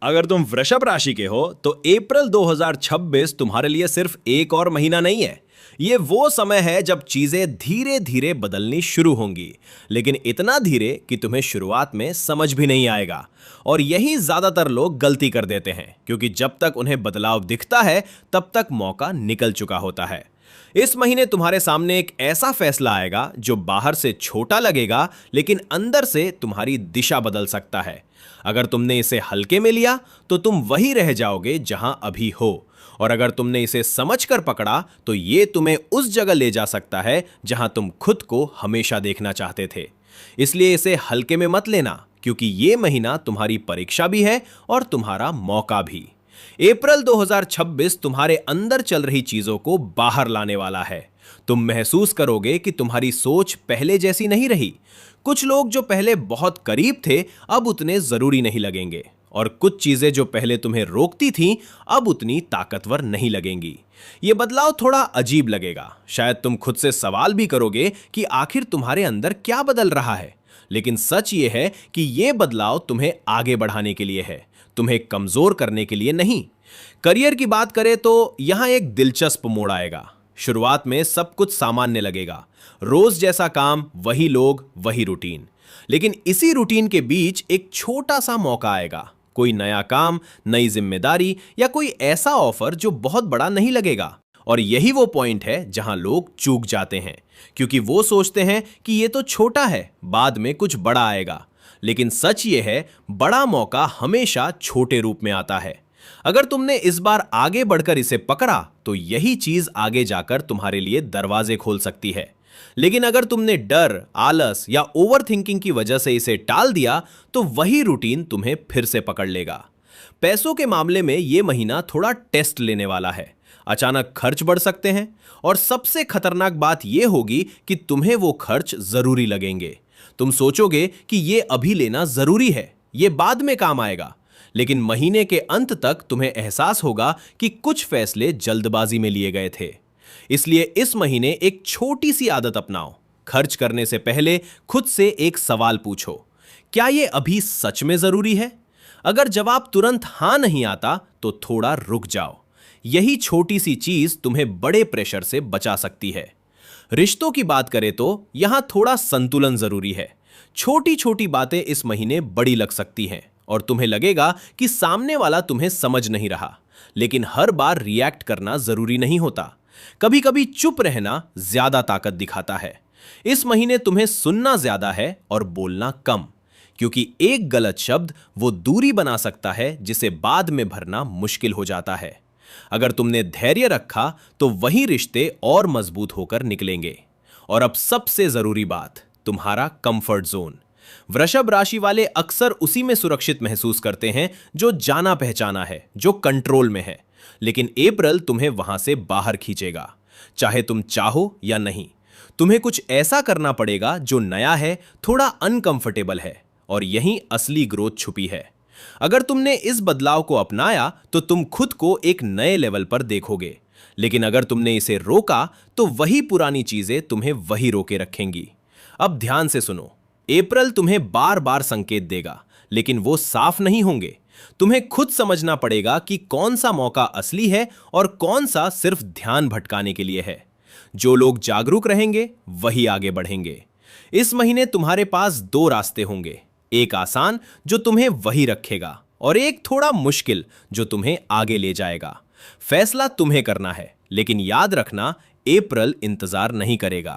अगर तुम वृषभ राशि के हो तो अप्रैल 2026 तुम्हारे लिए सिर्फ एक और महीना नहीं है। ये वो समय है जब चीजें धीरे धीरे बदलनी शुरू होंगी, लेकिन इतना धीरे कि तुम्हें शुरुआत में समझ भी नहीं आएगा। और यही ज्यादातर लोग गलती कर देते हैं, क्योंकि जब तक उन्हें बदलाव दिखता है तब तक मौका निकल चुका होता है। इस महीने तुम्हारे सामने एक ऐसा फैसला आएगा जो बाहर से छोटा लगेगा, लेकिन अंदर से तुम्हारी दिशा बदल सकता है। अगर तुमने इसे हल्के में लिया तो तुम वही रह जाओगे जहां अभी हो, और अगर तुमने इसे समझकर पकड़ा तो ये तुम्हें उस जगह ले जा सकता है जहां तुम खुद को हमेशा देखना चाहते थे। इसलिए इसे हल्के में मत लेना, क्योंकि ये महीना तुम्हारी परीक्षा भी है और तुम्हारा मौका भी। अप्रैल 2026 तुम्हारे अंदर चल रही चीजों को बाहर लाने वाला है। तुम महसूस करोगे कि तुम्हारी सोच पहले जैसी नहीं रही। कुछ लोग जो पहले बहुत करीब थे अब उतने जरूरी नहीं लगेंगे, और कुछ चीजें जो पहले तुम्हें रोकती थीं अब उतनी ताकतवर नहीं लगेंगी। यह बदलाव थोड़ा अजीब लगेगा, शायद तुम खुद से सवाल भी करोगे कि आखिर तुम्हारे अंदर क्या बदल रहा है। लेकिन सच यह है कि यह बदलाव तुम्हें आगे बढ़ाने के लिए है, तुम्हें कमजोर करने के लिए नहीं। करियर की बात करें तो यहां एक दिलचस्प मोड़ आएगा। शुरुआत में सब कुछ सामान्य लगेगा, रोज जैसा काम, वही लोग, वही रूटीन। लेकिन इसी रूटीन के बीच एक छोटा सा मौका आएगा, कोई नया काम, नई जिम्मेदारी या कोई ऐसा ऑफर जो बहुत बड़ा नहीं लगेगा। और यही वो पॉइंट है जहां लोग चूक जाते हैं, क्योंकि वो सोचते हैं कि ये तो छोटा है, बाद में कुछ बड़ा आएगा। लेकिन सच ये है, बड़ा मौका हमेशा छोटे रूप में आता है। अगर तुमने इस बार आगे बढ़कर इसे पकड़ा तो यही चीज आगे जाकर तुम्हारे लिए दरवाजे खोल सकती है। लेकिन अगर तुमने डर, आलस या ओवर थिंकिंग की वजह से इसे टाल दिया तो वही रूटीन तुम्हें फिर से पकड़ लेगा। पैसों के मामले में यह महीना थोड़ा टेस्ट लेने वाला है। अचानक खर्च बढ़ सकते हैं, और सबसे खतरनाक बात यह होगी कि तुम्हें वो खर्च जरूरी लगेंगे। तुम सोचोगे कि ये अभी लेना जरूरी है, ये बाद में काम आएगा। लेकिन महीने के अंत तक तुम्हें एहसास होगा कि कुछ फैसले जल्दबाजी में लिए गए थे। इसलिए इस महीने एक छोटी सी आदत अपनाओ। खर्च करने से पहले खुद से एक सवाल पूछो, क्या ये अभी सच में जरूरी है? अगर जवाब तुरंत हां नहीं आता तो थोड़ा रुक जाओ। यही छोटी सी चीज तुम्हें बड़े प्रेशर से बचा सकती है। रिश्तों की बात करें तो यहां थोड़ा संतुलन जरूरी है। छोटी छोटी बातें इस महीने बड़ी लग सकती हैं, और तुम्हें लगेगा कि सामने वाला तुम्हें समझ नहीं रहा। लेकिन हर बार रिएक्ट करना जरूरी नहीं होता। कभी कभी चुप रहना ज्यादा ताकत दिखाता है। इस महीने तुम्हें सुनना ज्यादा है और बोलना कम, क्योंकि एक गलत शब्द वो दूरी बना सकता है जिसे बाद में भरना मुश्किल हो जाता है। अगर तुमने धैर्य रखा तो वही रिश्ते और मजबूत होकर निकलेंगे। और अब सबसे जरूरी बात, तुम्हारा कंफर्ट जोन। वृषभ राशि वाले अक्सर उसी में सुरक्षित महसूस करते हैं जो जाना पहचाना है, जो कंट्रोल में है। लेकिन अप्रैल तुम्हें वहां से बाहर खींचेगा, चाहे तुम चाहो या नहीं। तुम्हें कुछ ऐसा करना पड़ेगा जो नया है, थोड़ा अनकंफर्टेबल है, और यहीं असली ग्रोथ छुपी है। अगर तुमने इस बदलाव को अपनाया तो तुम खुद को एक नए लेवल पर देखोगे। लेकिन अगर तुमने इसे रोका तो वही पुरानी चीजें तुम्हें वही रोके रखेंगी। अब ध्यान से सुनो, अप्रैल तुम्हें बार बार संकेत देगा, लेकिन वो साफ नहीं होंगे। तुम्हें खुद समझना पड़ेगा कि कौन सा मौका असली है और कौन सा सिर्फ ध्यान भटकाने के लिए है। जो लोग जागरूक रहेंगे वही आगे बढ़ेंगे। इस महीने तुम्हारे पास दो रास्ते होंगे, एक आसान जो तुम्हें वही रखेगा, और एक थोड़ा मुश्किल जो तुम्हें आगे ले जाएगा। फैसला तुम्हें करना है, लेकिन याद रखना, अप्रैल इंतजार नहीं करेगा।